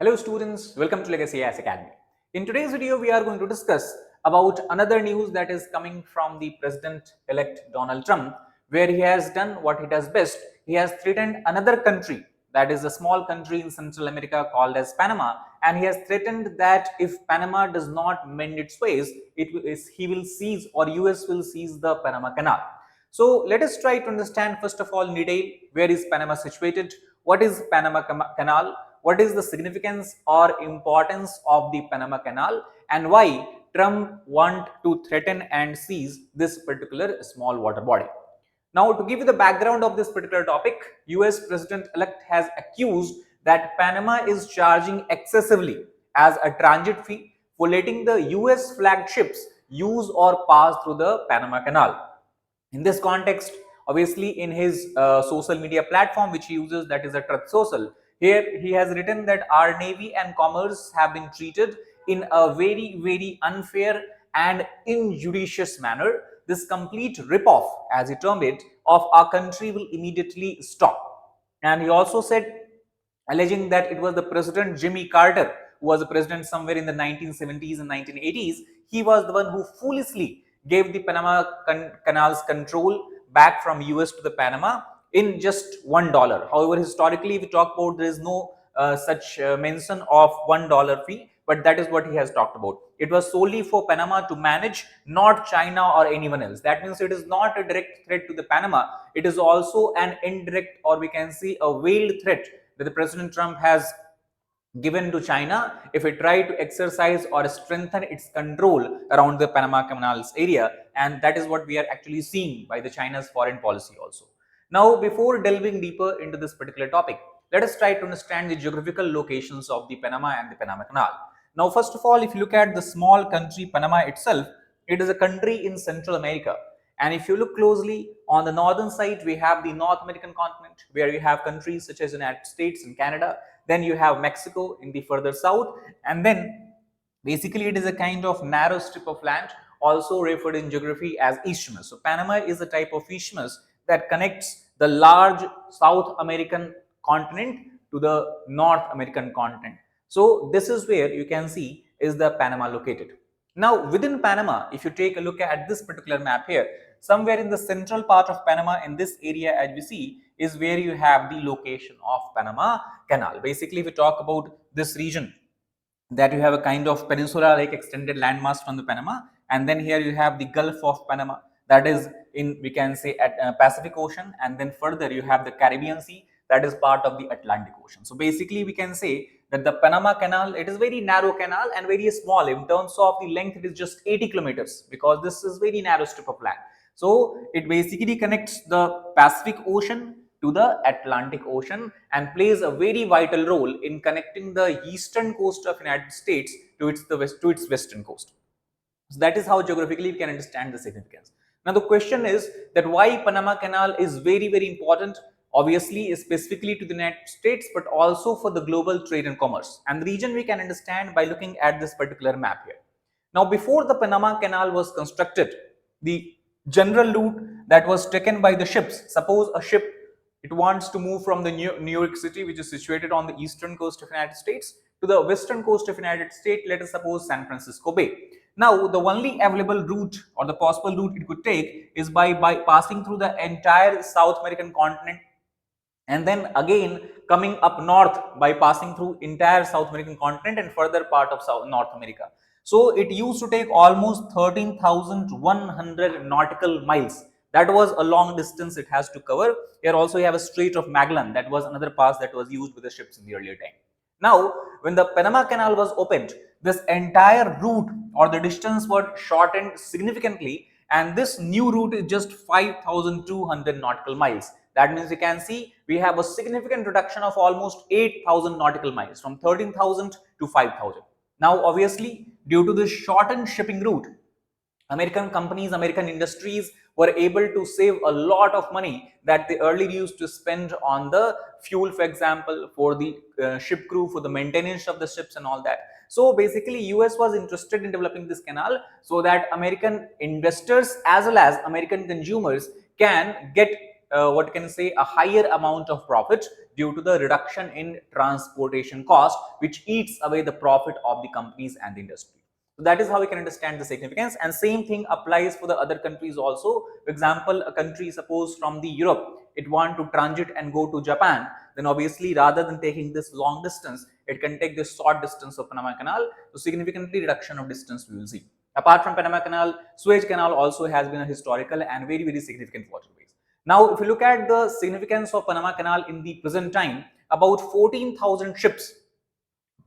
Hello students, welcome to Legacy IAS Academy. In today's video, we are going to discuss about another news that is coming from the President-elect Donald Trump, where he has done what he does best. He has threatened another country, that is a small country in Central America called as Panama, and he has threatened that if Panama does not mend its ways, he will seize or US will seize the Panama Canal. So let us try to understand first of all in detail where is Panama situated, what is Panama Canal, what is the significance or importance of the Panama Canal, and why Trump want to threaten and seize this particular small water body. Now, to give you the background of this particular topic, US President-elect has accused that Panama is charging excessively as a transit fee for letting the US flagged ships use or pass through the Panama Canal. In this context, obviously in his social media platform which he uses, that is a Truth Social, here he has written that our Navy and Commerce have been treated in a very unfair and injudicious manner. This complete rip-off, as he termed it, of our country will immediately stop. And he also said, alleging that it was the President Jimmy Carter, who was a president somewhere in the 1970s and 1980s, he was the one who foolishly gave the Panama Canal's control back from US to the Panama in just $1. However, historically, if we talk about, there is no such mention of $1 fee, but that is what he has talked about. It was solely for Panama to manage, not China or anyone else. That means it is not a direct threat to the Panama. It is also an indirect, or we can see a veiled threat that the President Trump has given to China if it tried to exercise or strengthen its control around the Panama Canal's area, and that is what we are actually seeing by the China's foreign policy also. Now, before delving deeper into this particular topic, let us try to understand the geographical locations of the Panama and the Panama Canal. Now, first of all, if you look at the small country Panama itself, it is a country in Central America. And if you look closely, on the northern side, we have the North American continent, where you have countries such as the United States and Canada. Then you have Mexico in the further south. And then basically it is a kind of narrow strip of land, also referred in geography as isthmus. So Panama is a type of isthmus that connects the large South American continent to the North American continent. So this is where you can see is the Panama located. Now, within Panama, if you take a look at this particular map here, somewhere in the central part of Panama, in this area as we see, is where you have the location of Panama Canal. Basically, if we talk about this region, that you have a kind of peninsula like extended landmass from the Panama, and then here you have the Gulf of Panama, that is in, we can say, at Pacific Ocean, and then further you have the Caribbean Sea, that is part of the Atlantic Ocean. So basically we can say that the Panama Canal, it is very narrow canal and very small in terms of the length. It is just 80 kilometers because this is very narrow strip of land. So it basically connects the Pacific Ocean to the Atlantic Ocean and plays a very vital role in connecting the eastern coast of United States to its western coast. So that is how geographically we can understand the significance. Now the question is that why Panama Canal is very important, obviously specifically to the United States, but also for the global trade and commerce. And the region we can understand by looking at this particular map here. Now, before the Panama Canal was constructed, the general route that was taken by the ships, suppose a ship, it wants to move from the New York City, which is situated on the eastern coast of United States, to the western coast of United States, let us suppose San Francisco Bay. Now, the only available route or the possible route it could take is by passing through the entire South American continent, and then again coming up north by passing through entire South American continent and further part of North America. So it used to take almost 13,100 nautical miles. That was a long distance it has to cover. Here also you have a Strait of Magellan, that was another pass that was used with the ships in the earlier time. Now, when the Panama Canal was opened, this entire route or the distance was shortened significantly, and this new route is just 5,200 nautical miles. That means you can see we have a significant reduction of almost 8,000 nautical miles, from 13,000 to 5,000. Now, obviously, due to this shortened shipping route, American companies, American industries were able to save a lot of money that they earlier used to spend on the fuel, for example, for the ship crew, for the maintenance of the ships and all that. So basically, US was interested in developing this canal so that American investors as well as American consumers can get what can say a higher amount of profit due to the reduction in transportation cost, which eats away the profit of the companies and the industry. So that is how we can understand the significance, and same thing applies for the other countries also. For example, a country suppose from the Europe, it want to transit and go to Japan, then obviously rather than taking this long distance, it can take this short distance of Panama Canal. So significantly reduction of distance we will see. Apart from Panama Canal, Suez Canal also has been a historical and very significant waterways. Now, if you look at the significance of Panama Canal in the present time, about 14,000 ships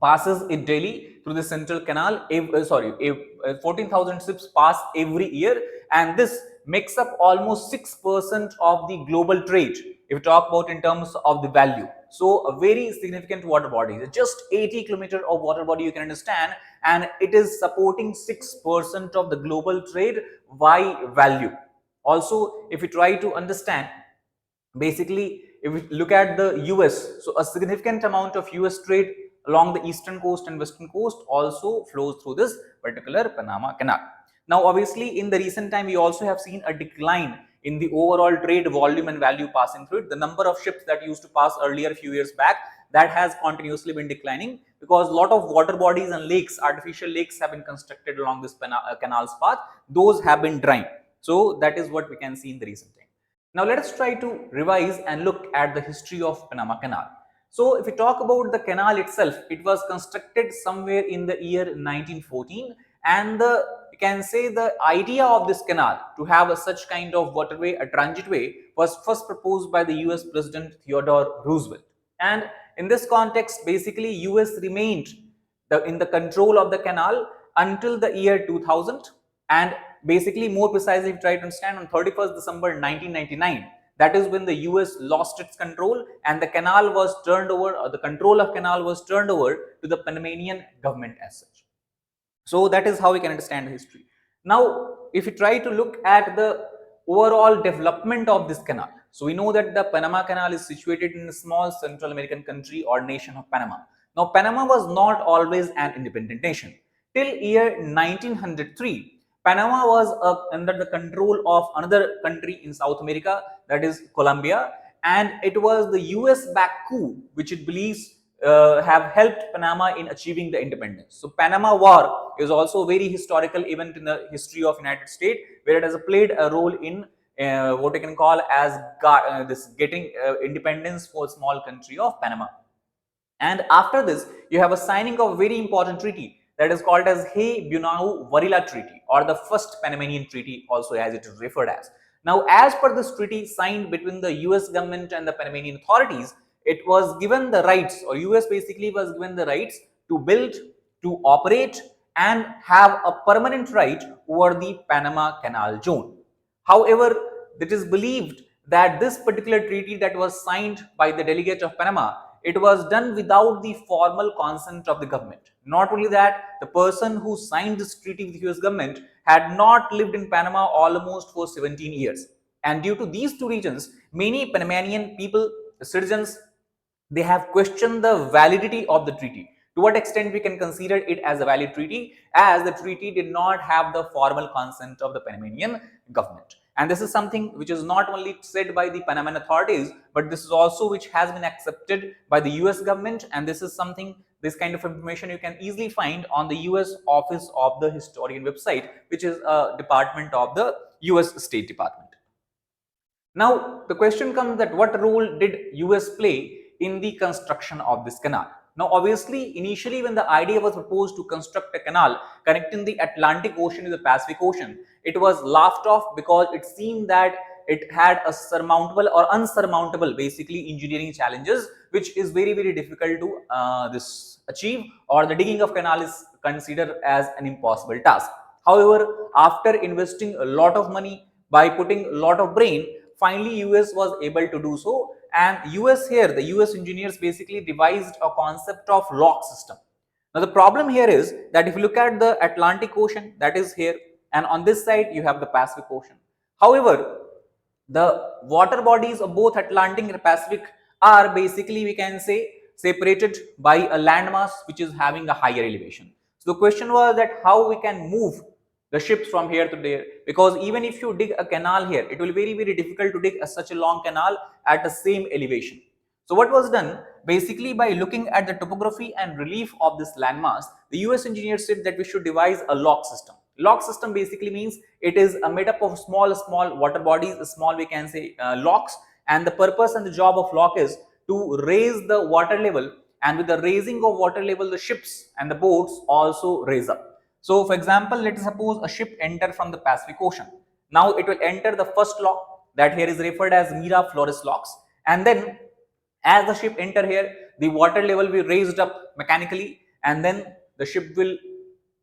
passes it daily through the central canal. 14,000 ships pass every year, and this makes up almost 6% of the global trade if you talk about in terms of the value. So a very significant water body, just 80 kilometers of water body, you can understand, and it is supporting 6% of the global trade by value. Also, if you try to understand, basically if we look at the US, so a significant amount of US trade along the eastern coast and western coast also flows through this particular Panama Canal. Now, obviously, in the recent time, we also have seen a decline in the overall trade volume and value passing through it. The number of ships that used to pass earlier, a few years back, that has continuously been declining because a lot of water bodies and lakes, artificial lakes, have been constructed along this canal's path. Those have been drying. So that is what we can see in the recent time. Now, let us try to revise and look at the history of Panama Canal. So, if we talk about the canal itself, it was constructed somewhere in the year 1914, and you can say the idea of this canal to have such kind of waterway, a transit way, was first proposed by the US President Theodore Roosevelt. And in this context, basically US remained in the control of the canal until the year 2000, and basically more precisely, if you try to understand, on 31st December 1999, that is when the US lost its control and the canal was turned over, or the control of canal was turned over to the Panamanian government as such. So that is how we can understand the history. Now, if you try to look at the overall development of this canal, so we know that the Panama Canal is situated in a small Central American country or nation of Panama. Now, Panama was not always an independent nation. Till year 1903, Panama was under the control of another country in South America, that is Colombia, and it was the US backed coup which it believes have helped Panama in achieving the independence. So Panama War is also a very historical event in the history of United States, where it has played a role in what you can call as this getting independence for a small country of Panama. And after this, you have a signing of a very important treaty that is called as Hay-Bunau-Varilla Treaty, or the first Panamanian Treaty, also as it is referred as. Now, as per this treaty signed between the US government and the Panamanian authorities, it was given the rights, or US basically was given the rights to build, to operate, and have a permanent right over the Panama Canal zone. However, it is believed that this particular treaty that was signed by the delegate of Panama, it was done without the formal consent of the government. Not only that, the person who signed this treaty with the US government had not lived in Panama almost for 17 years. And due to these two reasons, many Panamanian people, citizens, they have questioned the validity of the treaty. To what extent we can consider it as a valid treaty, as the treaty did not have the formal consent of the Panamanian government. And this is something which is not only said by the Panamanian authorities, but this is also which has been accepted by the US government. And this is something, this kind of information you can easily find on the US Office of the Historian website, which is a department of the US State Department. Now, the question comes that what role did US play in the construction of this canal? Now, obviously, initially when the idea was proposed to construct a canal connecting the Atlantic Ocean to the Pacific Ocean, it was laughed off because it seemed that it had a surmountable or unsurmountable, basically, engineering challenges, which is very difficult to this achieve, or the digging of canal is considered as an impossible task. However, after investing a lot of money, by putting a lot of brain, finally US was able to do so. And the US engineers basically devised a concept of lock system. Now, the problem here is that if you look at the Atlantic Ocean, that is here, and on this side you have the Pacific Ocean. However, the water bodies of both Atlantic and Pacific are basically, we can say, separated by a landmass which is having a higher elevation. So the question was that how we can move the ships from here to there, because even if you dig a canal here, it will be very difficult to dig such a long canal at the same elevation. So what was done, basically by looking at the topography and relief of this landmass, the US engineers said that we should devise a lock system. Lock system basically means it is made up of small water bodies, small we can say locks, and the purpose and the job of lock is to raise the water level, and with the raising of water level, the ships and the boats also raise up. So for example, let us suppose a ship enter from the Pacific Ocean. Now it will enter the first lock, that here is referred as Mira Flores locks, and then as the ship enter here, the water level will be raised up mechanically, and then the ship will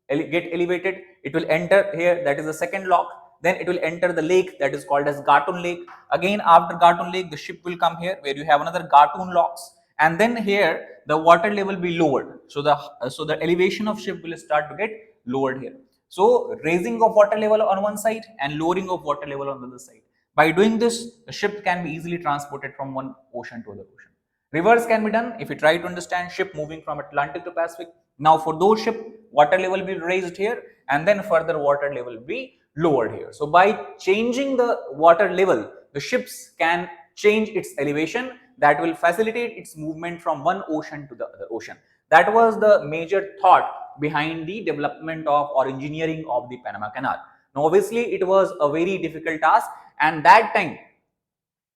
get elevated. It will enter here, that is the second lock. Then it will enter the lake, that is called as Gatun Lake. Again, after Gatun Lake, the ship will come here, where you have another Gatun locks, and then here the water level will be lowered. So the elevation of ship will start to get lowered here. So raising of water level on one side and lowering of water level on the other side. By doing this, the ship can be easily transported from one ocean to other ocean. Reverse can be done if you try to understand ship moving from Atlantic to Pacific. Now for those ship, water level will be raised here, and then further water level will be lowered here. So by changing the water level, the ships can change its elevation, that will facilitate its movement from one ocean to the other ocean. That was the major thought behind the development of or engineering of the Panama Canal. Now obviously it was a very difficult task, and that time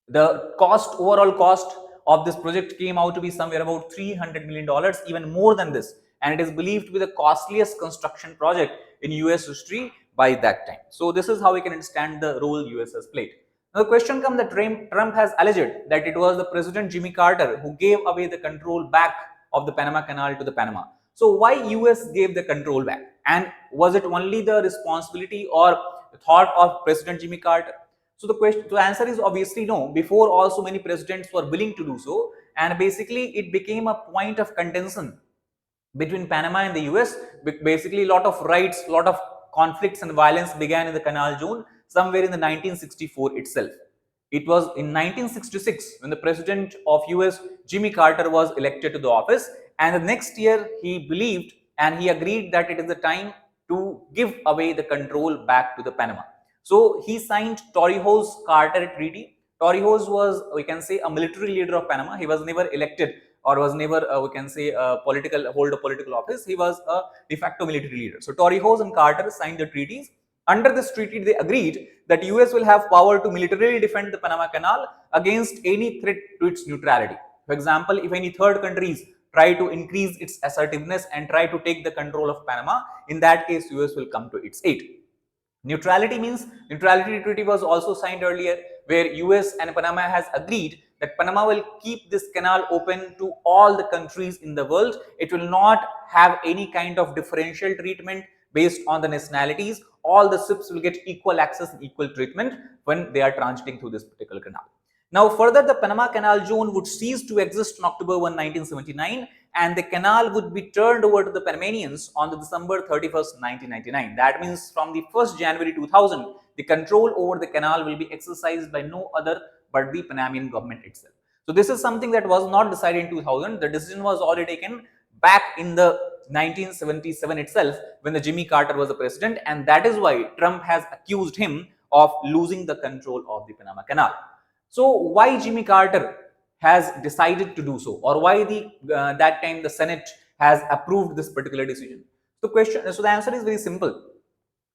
the overall cost of this project came out to be somewhere about $300 million, even more than this, and it is believed to be the costliest construction project in US history by that time. So this is how we can understand the role US has played. Now the question comes that Trump has alleged that it was the President Jimmy Carter who gave away the control back of the Panama Canal to the Panama. So why US gave the control back, and was it only the responsibility or thought of President Jimmy Carter? So the answer is obviously no. Before also many presidents were willing to do so, and basically it became a point of contention between Panama and the US. Basically, a lot of riots, lot of conflicts and violence began in the Canal Zone somewhere in the 1964 itself. It was in 1966 when the president of US, Jimmy Carter, was elected to the office, and the next year he believed and he agreed that it is the time to give away the control back to the Panama. So he signed Torrijos-Carter Treaty. Torrijos was, we can say, a military leader of Panama. He was never elected or was never, we can say, hold a political office. He was a de facto military leader. So Torrijos and Carter signed the treaties. Under this treaty, they agreed that US will have power to militarily defend the Panama Canal against any threat to its neutrality. For example, if any third countries try to increase its assertiveness and try to take the control of Panama, in that case, US will come to its aid. Neutrality means, neutrality treaty was also signed earlier, where US and Panama has agreed that Panama will keep this canal open to all the countries in the world. It will not have any kind of differential treatment based on the nationalities. All the ships will get equal access and equal treatment when they are transiting through this particular canal. Now further, the Panama Canal Zone would cease to exist on October 1, 1979, and the canal would be turned over to the Panamanians on December 31st, 1999. That means from the 1st January 2000, the control over the canal will be exercised by no other but the Panamanian government itself. So this is something that was not decided in 2000. The decision was already taken back in the 1977 itself, when the Jimmy Carter was the president, and that is why Trump has accused him of losing the control of the Panama Canal. So why Jimmy Carter has decided to do so, or why that time the Senate has approved this particular decision? So the answer is very simple.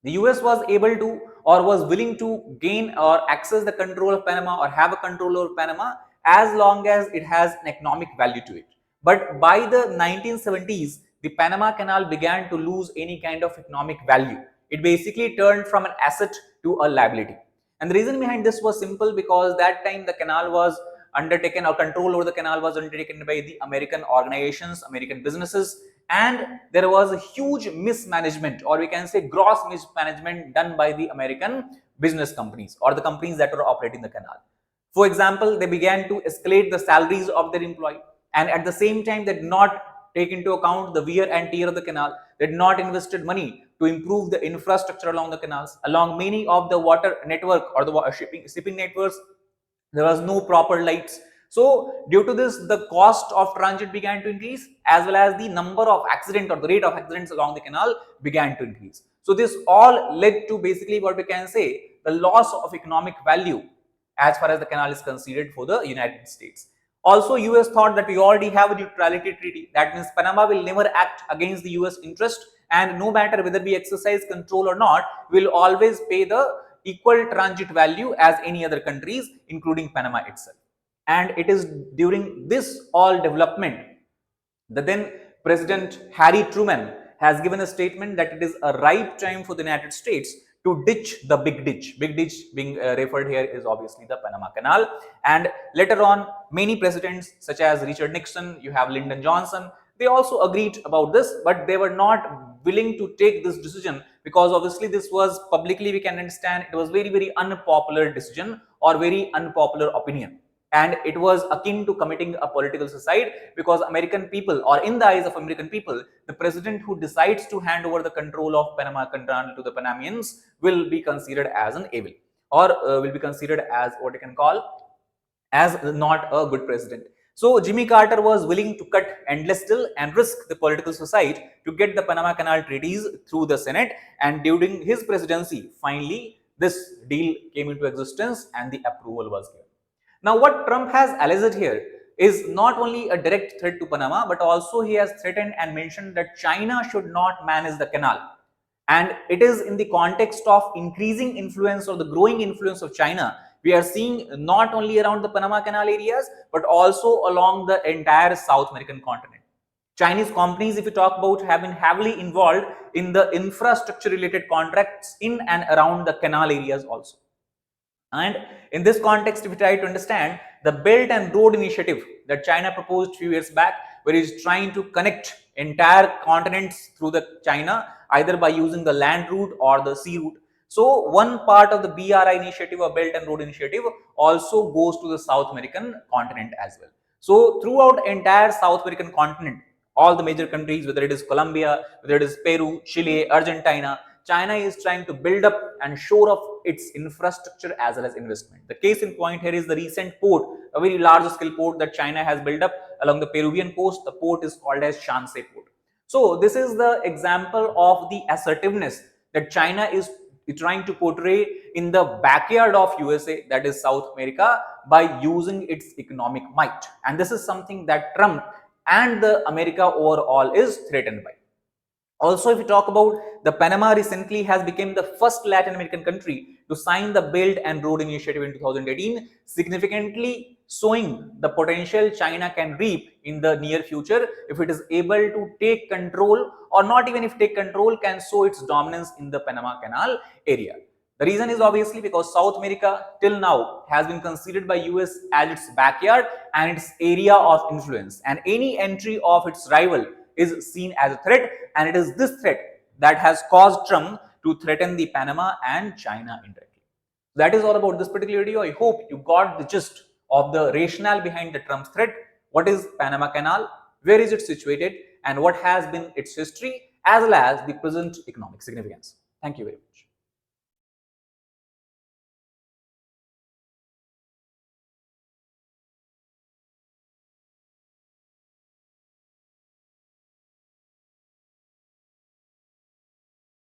The US was able to or was willing to gain or access the control of Panama or have a control over Panama as long as it has an economic value to it. But by the 1970s, the Panama Canal began to lose any kind of economic value. It basically turned from an asset to a liability. And the reason behind this was simple, because that time the canal was undertaken, or control over the canal was undertaken by the American organizations, American businesses, and there was a huge mismanagement, or we can say gross mismanagement, done by the American business companies or the companies that were operating the canal. For example, they began to escalate the salaries of their employees, and at the same time they did not take into account the wear and tear of the canal. They did not invested money to improve the infrastructure along the canals. Along many of the water network or the shipping networks, there was no proper lights. So due to this, the cost of transit began to increase, as well as the number of accidents or the rate of accidents along the canal began to increase. So this all led to basically what we can say the loss of economic value as far as the canal is considered for the United States. Also, US thought that we already have a neutrality treaty. That means Panama will never act against the US interest, and no matter whether we exercise control or not, we'll always pay the equal transit value as any other countries, including Panama itself. And it is during this all development, the then President Harry Truman has given a statement that it is a ripe time for the United States to ditch the big ditch. Big ditch being referred here is obviously the Panama Canal. And later on, many presidents such as Richard Nixon, you have Lyndon Johnson, they also agreed about this, but they were not willing to take this decision because obviously this was publicly, we can understand, it was very unpopular decision or very unpopular opinion. And it was akin to committing a political suicide, because American people, or in the eyes of American people, the president who decides to hand over the control of Panama Canal to the Panamanians will be considered as an evil, or will be considered as what you can call as not a good president. So Jimmy Carter was willing to cut endless deal and risk the political suicide to get the Panama Canal treaties through the Senate, and during his presidency, finally this deal came into existence and the approval was given. Now, what Trump has alleged here is not only a direct threat to Panama, but also he has threatened and mentioned that China should not manage the canal. And it is in the context of increasing influence or the growing influence of China. We are seeing not only around the Panama Canal areas, but also along the entire South American continent. Chinese companies, if you talk about, have been heavily involved in the infrastructure related contracts in and around the canal areas also. And in this context, if we try to understand the Belt and Road Initiative that China proposed a few years back, where it is trying to connect entire continents through the China, either by using the land route or the sea route. So one part of the BRI initiative or Belt and Road Initiative also goes to the South American continent as well. So throughout entire South American continent, all the major countries, whether it is Colombia, whether it is Peru, Chile, Argentina, China is trying to build up and shore up its infrastructure as well as investment. The case in point here is the recent port, a very large scale port that China has built up along the Peruvian coast. The port is called as Shanxi Port. So this is the example of the assertiveness that China is trying to portray in the backyard of USA, that is South America, by using its economic might. And this is something that Trump and the America overall is threatened by. Also, if we talk about the Panama recently has become the first Latin American country to sign the Belt and Road Initiative in 2018, significantly showing the potential China can reap in the near future if it is able to take control, or not even if take control, can show its dominance in the Panama Canal area. The reason is obviously because South America till now has been considered by US as its backyard and its area of influence, and any entry of its rival is seen as a threat, and it is this threat that has caused Trump to threaten the Panama and China indirectly. That is all about this particular video. I hope you got the gist of the rationale behind the Trump's threat. What is Panama Canal? Where is it situated? And what has been its history as well as the present economic significance? Thank you very much.